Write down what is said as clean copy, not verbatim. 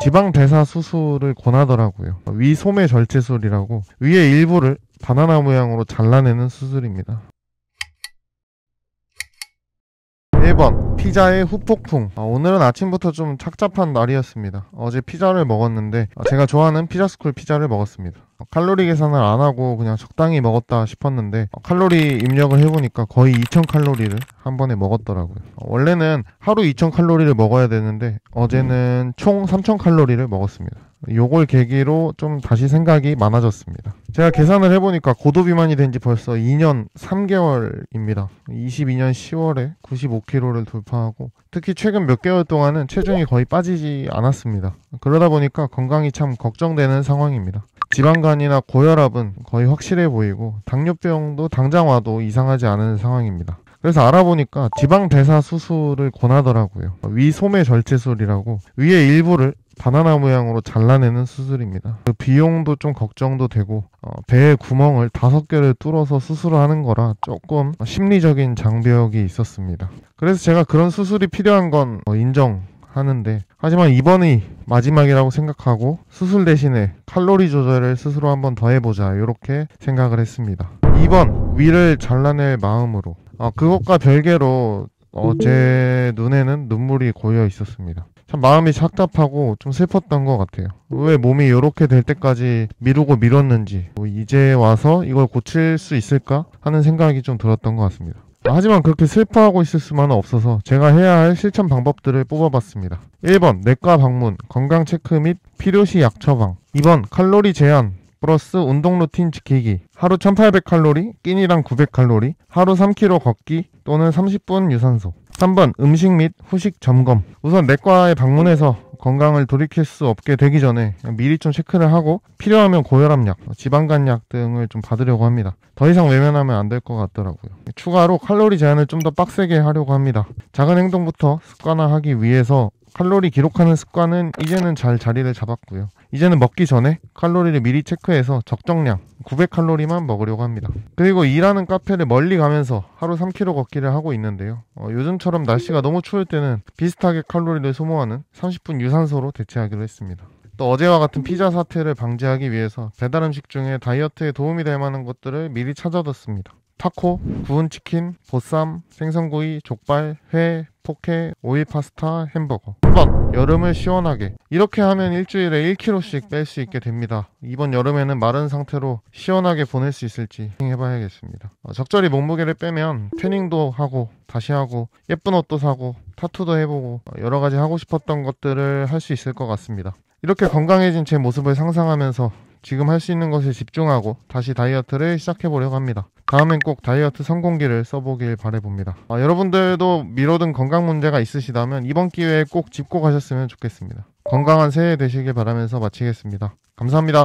지방 대사 수술을 권하더라고요. 위 소매 절제술이라고 위의 일부를 바나나 모양으로 잘라내는 수술입니다. 1번 피자의 후폭풍. 오늘은 아침부터 좀 착잡한 날이었습니다. 어제 피자를 먹었는데 제가 좋아하는 피자스쿨 피자를 먹었습니다. 칼로리 계산을 안 하고 그냥 적당히 먹었다 싶었는데 칼로리 입력을 해보니까 거의 2000칼로리를 한 번에 먹었더라고요. 원래는 하루 2000칼로리를 먹어야 되는데 어제는 총 3000칼로리를 먹었습니다. 요걸 계기로 좀 다시 생각이 많아졌습니다. 제가 계산을 해보니까 고도 비만이 된 지 벌써 2년 3개월입니다. 22년 10월에 95kg를 돌파하고 특히 최근 몇 개월 동안은 체중이 거의 빠지지 않았습니다. 그러다 보니까 건강이 참 걱정되는 상황입니다. 지방간이나 고혈압은 거의 확실해 보이고 당뇨병도 당장 와도 이상하지 않은 상황입니다. 그래서 알아보니까 지방 대사 수술을 권하더라고요. 위 소매 절제술이라고 위의 일부를 바나나 모양으로 잘라내는 수술입니다. 그 비용도 좀 걱정도 되고 배에 구멍을 5개를 뚫어서 수술을 하는 거라 조금 심리적인 장벽이 있었습니다. 그래서 제가 그런 수술이 필요한 건 인정하는데 하지만 이번이 마지막이라고 생각하고 수술 대신에 칼로리 조절을 스스로 한번 더 해보자 이렇게 생각을 했습니다. 2번 위를 잘라낼 마음으로. 그것과 별개로 제 눈에는 눈물이 고여 있었습니다. 참 마음이 착잡하고 좀 슬펐던 것 같아요. 왜 몸이 이렇게 될 때까지 미루고 미뤘는지 이제 와서 이걸 고칠 수 있을까 하는 생각이 좀 들었던 것 같습니다. 하지만 그렇게 슬퍼하고 있을 수만은 없어서 제가 해야 할 실천 방법들을 뽑아봤습니다. 1번 내과 방문, 건강 체크 및 필요시 약 처방. 2번 칼로리 제한 플러스 운동 루틴 지키기. 하루 1800칼로리, 끼니랑 900칼로리, 하루 3km 걷기 또는 30분 유산소. 3번 음식 및 후식 점검. 우선 내과에 방문해서 건강을 돌이킬 수 없게 되기 전에 미리 좀 체크를 하고 필요하면 고혈압약, 지방간약 등을 좀 받으려고 합니다. 더 이상 외면하면 안 될 것 같더라고요. 추가로 칼로리 제한을 좀 더 빡세게 하려고 합니다. 작은 행동부터 습관화하기 위해서 칼로리 기록하는 습관은 이제는 잘 자리를 잡았고요. 이제는 먹기 전에 칼로리를 미리 체크해서 적정량 900칼로리만 먹으려고 합니다. 그리고 일하는 카페를 멀리 가면서 하루 3km 걷기를 하고 있는데요. 요즘처럼 날씨가 너무 추울 때는 비슷하게 칼로리를 소모하는 30분 유산소로 대체하기로 했습니다. 또 어제와 같은 피자 사태를 방지하기 위해서 배달 음식 중에 다이어트에 도움이 될 만한 것들을 미리 찾아뒀습니다. 타코, 구운 치킨, 보쌈, 생선구이, 족발, 회, 포케, 오일 파스타, 햄버거. 3번 여름을 시원하게. 이렇게 하면 일주일에 1kg씩 뺄 수 있게 됩니다. 이번 여름에는 마른 상태로 시원하게 보낼 수 있을지 해봐야겠습니다. 적절히 몸무게를 빼면 태닝도 하고 다시 하고 예쁜 옷도 사고 타투도 해보고 여러가지 하고 싶었던 것들을 할 수 있을 것 같습니다. 이렇게 건강해진 제 모습을 상상하면서 지금 할 수 있는 것에 집중하고 다시 다이어트를 시작해보려고 합니다. 다음엔 꼭 다이어트 성공기를 써보길 바라봅니다. 여러분들도 미뤄둔 건강 문제가 있으시다면 이번 기회에 꼭 짚고 가셨으면 좋겠습니다. 건강한 새해 되시길 바라면서 마치겠습니다. 감사합니다.